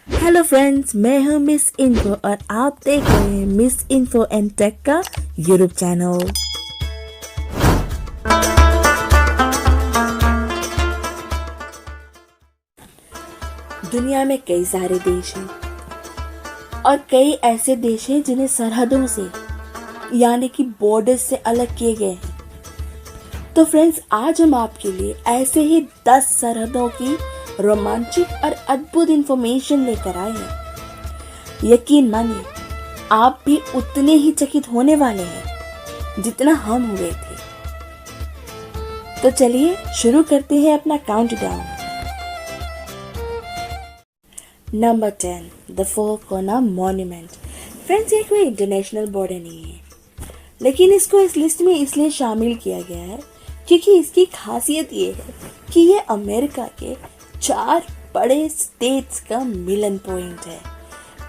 Hello friends, मैं हूँ miss info और आप देख रहे हैं मिस इन्फो एंड टेक का यूट्यूब चैनल। दुनिया में कई सारे देश हैं और कई ऐसे देश हैं जिन्हें सरहदों से यानी कि बॉर्डर से अलग किए गए हैं। तो फ्रेंड्स, आज हम आपके लिए ऐसे ही 10 सरहदों की रोमांचक और अद्भुत इंफॉर्मेशन लेकर आए हैं। यकीन मानिए, आप भी उतने ही चकित होने वाले हैं जितना हम हुए थे। तो चलिए शुरू करते हैं अपना countdown. Number 10, the four corner monument. Friends, ये कोई इंटरनेशनल बॉर्डर नहीं है, लेकिन इसको इस लिस्ट में इसलिए शामिल किया गया है क्योंकि इसकी खासियत ये है कि ये अमेरिका के 4 बड़े स्टेट्स का मिलन पॉइंट है।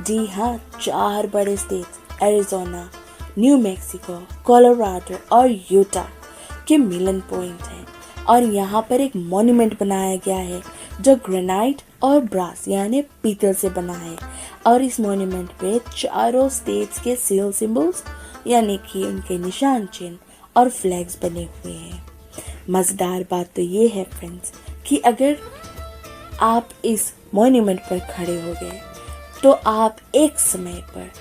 जी हाँ, 4 बड़े states Arizona, new Mexico, Colorado और यूटा के मिलन पॉइंट हैं। और यहाँ पर एक मॉन्यूमेंट बनाया गया है जो ग्रेनाइट और ब्रास यानी पीतल से बना है। और इस मॉन्यूमेंट पे चारों स्टेट्स के सील सिंबल्स यानी कि उनके निशान चिन्ह और फ्लैग्स बने हुए हैं। मज़ेदार बात तो ये है फ्रेंड्स कि अगर आप इस मॉन्यूमेंट पर खड़े हो गए तो आप एक समय पर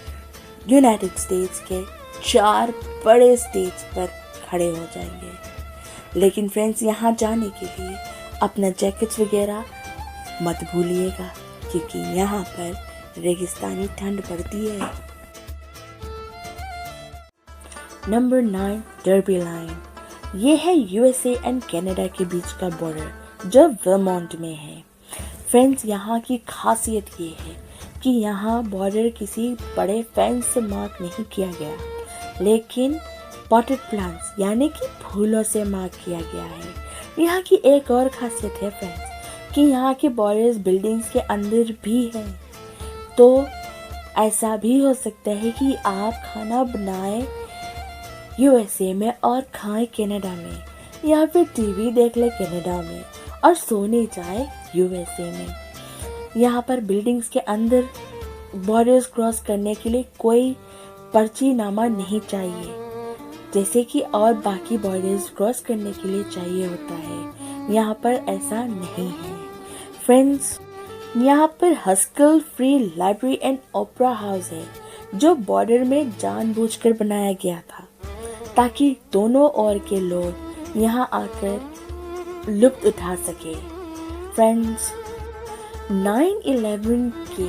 यूनाइटेड स्टेट्स के 4 बड़े स्टेट्स पर खड़े हो जाएंगे। लेकिन फ्रेंड्स, यहाँ जाने के लिए अपना जैकेट्स वगैरह मत भूलिएगा क्योंकि यहाँ पर रेगिस्तानी ठंड पड़ती है। Number 9, derby line. ये है यूएसए एंड कनाडा के बीच का बॉर्डर जो वर्मोंट में है। फ्रेंड्स, यहाँ की खासियत ये है कि यहाँ बॉर्डर किसी बड़े फेंस से मार्क नहीं किया गया, लेकिन पॉटेड प्लांट्स यानी कि फूलों से मार्क किया गया है। यहाँ की एक और खासियत है फ्रेंड्स कि यहाँ के बॉर्डर्स बिल्डिंग्स के अंदर भी हैं। तो ऐसा भी हो सकता है कि आप खाना बनाएं यूएसए में और खाएं कनाडा में, या फिर टीवी देख ले कनाडा में और सोने जाए यूएसए में। यहाँ पर बिल्डिंग्स के अंदर बॉर्डर्स क्रॉस करने के लिए कोई पर्ची नामा नहीं चाहिए, जैसे कि और बाकी बॉर्डर्स क्रॉस करने के लिए चाहिए होता है। यहाँ पर ऐसा नहीं है। फ्रेंड्स, यहाँ पर Haskell free library and opera house है जो बॉर्डर में जानबूझकर बनाया गया था ताकि दोनों ओर के लोग यहाँ आकर लुत्फ उठा सके। फ्रेंड्स, 9/11 के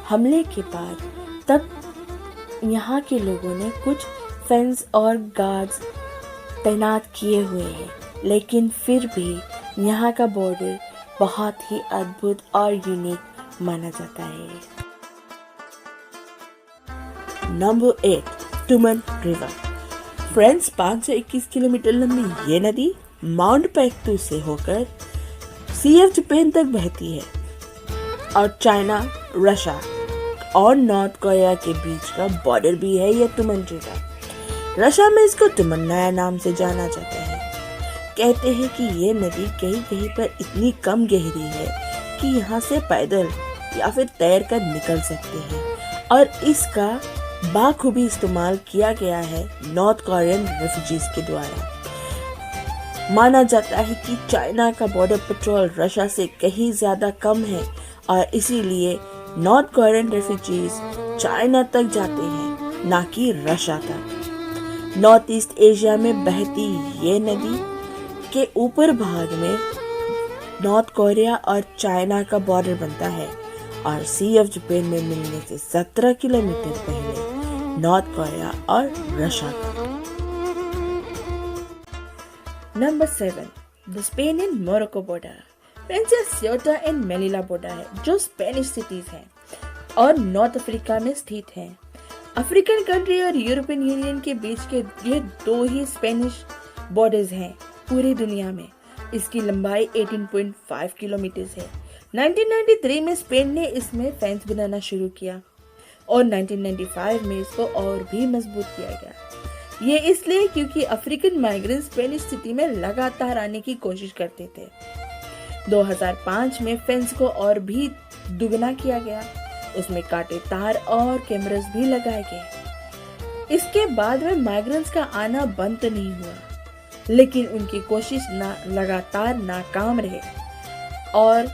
हमले के बाद तब यहाँ के लोगों ने कुछ फेंस और गार्ड्स तैनात किए हुए हैं, लेकिन फिर भी यहाँ का बॉर्डर बहुत ही अद्भुत और यूनिक माना जाता है। Number 8, Tumen river. Friends, 521 kilometre लंबी ये नदी माउंट पैक्टू से होकर सी ऑफ जापान तक बहती है और चाइना, रशिया और नॉर्थ कोरिया के बीच का बॉर्डर भी है ये टुमन रिवर। रशिया में इसको टुमन्नाया नाम से जाना जाता है। कहते हैं कि ये नदी कहीं कहीं पर इतनी कम गहरी है कि यहाँ से पैदल या फिर तैर कर निकल सकते हैं, और इसका बाखूबी इस्तेमाल किया गया है नॉर्थ कोरियन रेफ्यूजीज के द्वारा। माना जाता है कि चाइना का बॉर्डर पेट्रोल रशिया से कहीं ज्यादा कम है और इसीलिए नॉर्थ कोरियन रेफ्यूजीज चाइना तक जाते हैं, ना कि रशिया तक। नॉर्थ ईस्ट एशिया में बहती ये नदी के ऊपर भाग में नॉर्थ कोरिया और चाइना का बॉर्डर बनता है और सी ऑफ जापान में मिलने से 17 किलोमीटर पहले नॉर्थ कोरिया और रशिया का। Number 7, the Spain and Morocco border. Friends, ये सियोटा एंड मेलिला बॉर्डर है जो स्पेनिश सिटीज हैं और नॉर्थ अफ्रीका में स्थित है। अफ्रीकन कंट्री और यूरोपियन यूनियन के बीच के ये 2 ही स्पेनिश बॉर्डर्स हैं पूरी दुनिया में। इसकी लंबाई 18.5 किलोमीटर है। 1993 में स्पेन ने इसमें फेंस बनाना शुरू किया और 1995 में इसको और भी मजबूत किया गया। ये इसलिए क्योंकि अफ्रीकन माइग्रेंट स्पेनिश सिटी में लगातार आने की कोशिश करते थे। 2005 में फेंस को और भी दुगना किया गया उसमें कांटे तार और कैमरास भी लगाए गए। इसके बाद में माइग्रेंट्स का आना बंद तो नहीं हुआ, लेकिन उनकी कोशिश लगातार नाकाम रहे और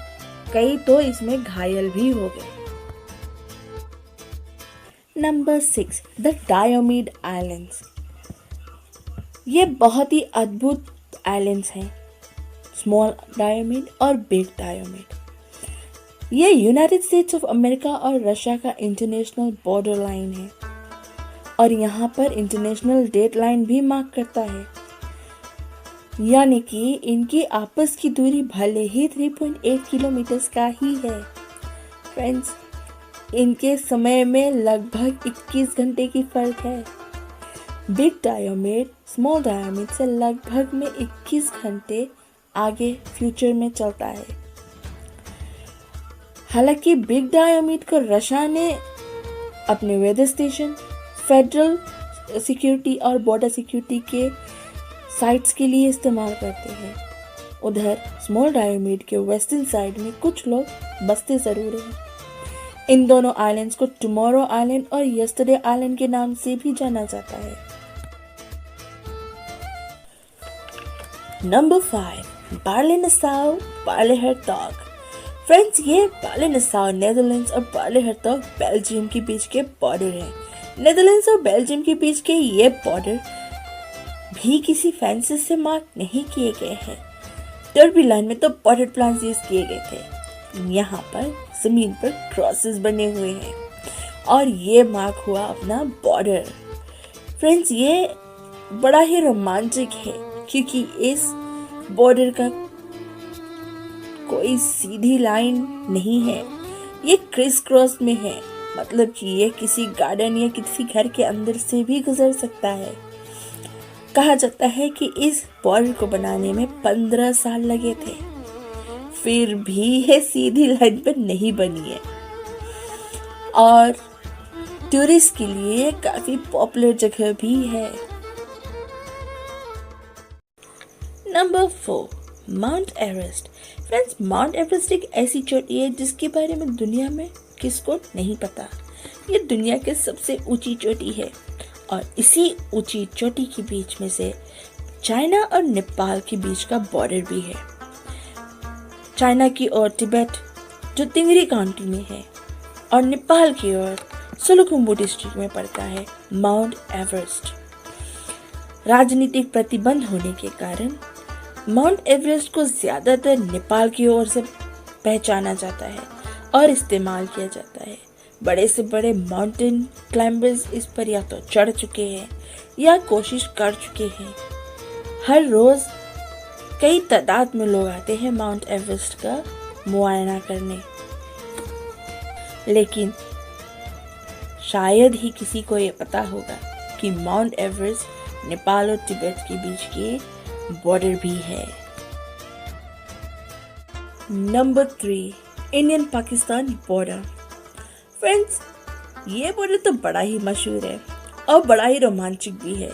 कई तो इसमें घायल भी हो गए। Number 6, the Diomede islands. ये बहुत ही अद्भुत आइलैंड्स हैं, स्मॉल डायोमीड और बिग डायोमीड। ये यूनाइटेड स्टेट्स ऑफ अमेरिका और रशिया का इंटरनेशनल बॉर्डर लाइन है और यहाँ पर इंटरनेशनल डेट लाइन भी मार्क करता है, यानी कि इनकी आपस की दूरी भले ही 3.8 किलोमीटर का ही है। फ्रेंड्स, इनके समय में लगभग 21 घंटे की फर्क है। बिग डायोमीड स्मॉल डायोमीड से लगभग में 21 घंटे आगे फ्यूचर में चलता है। हालांकि बिग डायोमीड को रशिया ने अपने वेदर स्टेशन, फेडरल सिक्योरिटी और बॉर्डर सिक्योरिटी के साइट्स के लिए इस्तेमाल करते हैं। उधर स्मॉल डायोमीड के वेस्टर्न साइड में कुछ लोग बसते जरूर हैं। इन दोनों आइलैंड्स को टुमारो आइलैंड और यस्टरडे आइलैंड के नाम से भी जाना जाता है। Number 5, Baarle-Nassau Baarle-Hertog. फ्रेंड्स, ये बार्ले-नासाउ नेदरलैंड्स और बार्ले-हेरतोग बेल्जियम के बीच के बॉर्डर है। नेदरलैंड्स और बेल्जियम के बीच के ये बॉर्डर भी किसी फैंसी से मार्क नहीं किए गए हैं। डर्बी लाइन में तो पॉटेड प्लांट्स यूज किए गए थे। यहाँ पर जमीन पर क्रॉसेस बने हुए हैं और ये मार्क हुआ अपना बॉर्डर। फ्रेंड्स, ये बड़ा ही रोमांचक है क्योंकि इस बॉर्डर का कोई सीधी लाइन नहीं है, ये क्रिस क्रॉस में है। मतलब कि ये किसी गार्डन या किसी घर के अंदर से भी गुजर सकता है। कहा जाता है कि इस बॉर्डर को बनाने में 15 साल लगे थे, फिर भी ये सीधी लाइन पर नहीं बनी है और टूरिस्ट के लिए काफी पॉपुलर जगह भी है। Number 4, mount Everest. Friends, mount Everest एक ऐसी चोटी है जिसके बारे में दुनिया में किसको नहीं पता। ये दुनिया की सबसे ऊंची चोटी है और इसी ऊंची चोटी के बीच में से चाइना और नेपाल के बीच का बॉर्डर भी है। चाइना की ओर तिब्बत जो तिंगरी काउंटी में है और नेपाल की ओर सोलुखुम्बु डिस्ट्रिक्ट में पड़ता है माउंट एवरेस्ट। राजनीतिक प्रतिबंध होने के कारण माउंट एवरेस्ट को ज्यादातर नेपाल की ओर से पहचाना जाता है और इस्तेमाल किया जाता है। बड़े से बड़े माउंटेन क्लाइंबर्स इस पर या तो चढ़ चुके हैं या कोशिश कर चुके हैं। हर रोज कई तादाद में लोग आते हैं माउंट एवरेस्ट का मुआयना करने, लेकिन शायद ही किसी को ये पता होगा कि माउंट एवरेस्ट नेपाल और तिब्बत के बीच की बॉर्डर भी है। Number 3, Indian Pakistan border. Friends, ये बॉर्डर तो बड़ा ही मशहूर है और बड़ा ही रोमांचक भी है।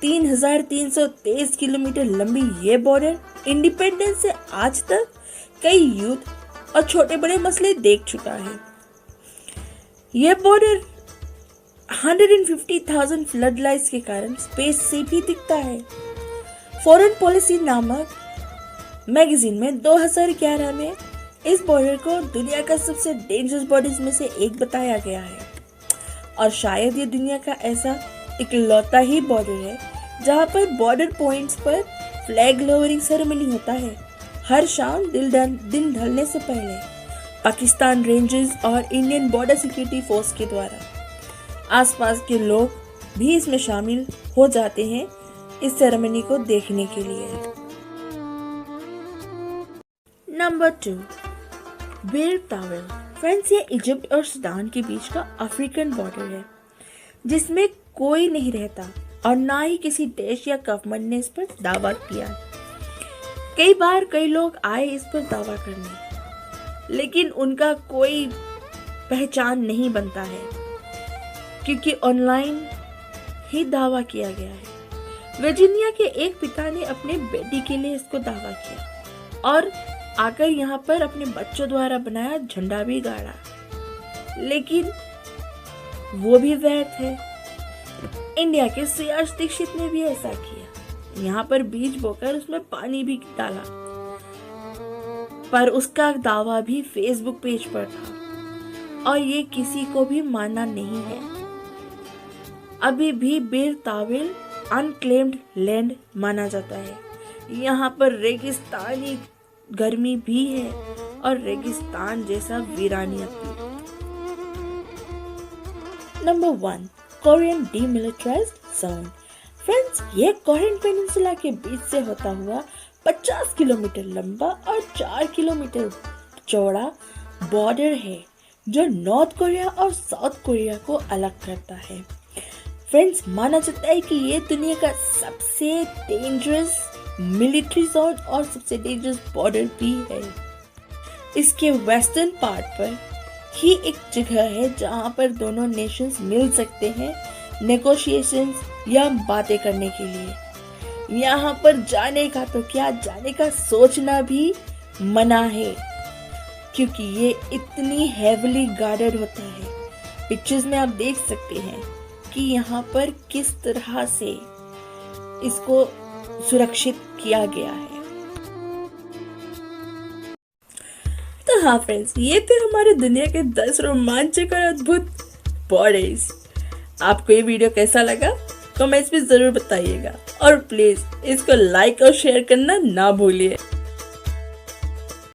3323 किलोमीटर लंबी ये बॉर्डर इंडिपेंडेंस से आज तक कई युद्ध और छोटे बड़े मसले देख चुका है। यह बॉर्डर 150,000 फ्लड लाइट्स के कारण स्पेस से भी दिखता है। फॉरेन पॉलिसी नामक मैगजीन में 2011 में इस बॉर्डर को दुनिया का सबसे डेंजरस बॉर्डर्स में से एक बताया गया है और शायद ये दुनिया का ऐसा इकलौता ही बॉर्डर है जहाँ पर बॉर्डर पॉइंट्स पर फ्लैग लोअरिंग सेरेमनी होता है हर शाम दिन ढलने से पहले पाकिस्तान रेंजर्स और इंडियन बॉर्डर सिक्योरिटी फोर्स के द्वारा। आसपास के लोग भी इसमें शामिल हो जाते हैं इस सेरेमनी को देखने के लिए। नंबर 2, बीर तावेल। फ्रेंड्स, ये इजिप्ट और सूडान के बीच का अफ्रीकन बॉर्डर है जिसमें कोई नहीं रहता और ना ही किसी देश या गवर्नमेंट ने इस पर दावा किया। कई बार कई लोग आए इस पर दावा करने, लेकिन उनका कोई पहचान नहीं बनता है क्योंकि ऑनलाइन ही दावा किया गया है। वर्जीनिया के एक पिता ने अपने बेटी के लिए इसको दावा किया और आकर यहाँ पर अपने बच्चों द्वारा बनाया झंडा भी गाड़ा। लेकिन वो भी व्यर्थ है। इंडिया के श्रेयस दीक्षित ने भी ऐसा किया, यहाँ पर बीज बोकर उसमें पानी भी डाला, पर उसका दावा भी फेसबुक पेज पर था और ये किसी को भी मानना नहीं है। अभी भी बीर ताविल अनक्लेम्ड लैंड माना जाता है। यहाँ पर रेगिस्तानी गर्मी भी है और रेगिस्तान जैसा वीरानियत भी। Number 1, Korean demilitarised zone. Friends, ये कोरियन पेनिनसुला के बीच से होता हुआ 50 किलोमीटर लंबा और 4 किलोमीटर चौड़ा बॉर्डर है जो नॉर्थ कोरिया और साउथ कोरिया को अलग करता है। फ्रेंड्स, माना जाता है कि ये दुनिया का सबसे डेंजरस मिलिट्री जोन और सबसे डेंजरस बॉर्डर भी है। इसके वेस्टर्न पार्ट पर ही एक जगह है जहां पर दोनों नेशंस मिल सकते हैं नेगोशिएशंस या बातें करने के लिए। यहाँ पर जाने का तो क्या, जाने का सोचना भी मना है, क्योंकि ये इतनी हेवली गार्डेड होता है। पिक्चर्स में आप देख सकते हैं कि यहाँ पर किस तरह से इसको सुरक्षित किया गया है। तो हाँ फ्रेंड्स, ये थे हमारे दुनिया के 10 रोमांचक और अद्भुत बॉर्डर्स। आपको ये वीडियो कैसा लगा कमेंट्स में जरूर बताइएगा और प्लीज इसको लाइक और शेयर करना ना भूलिए।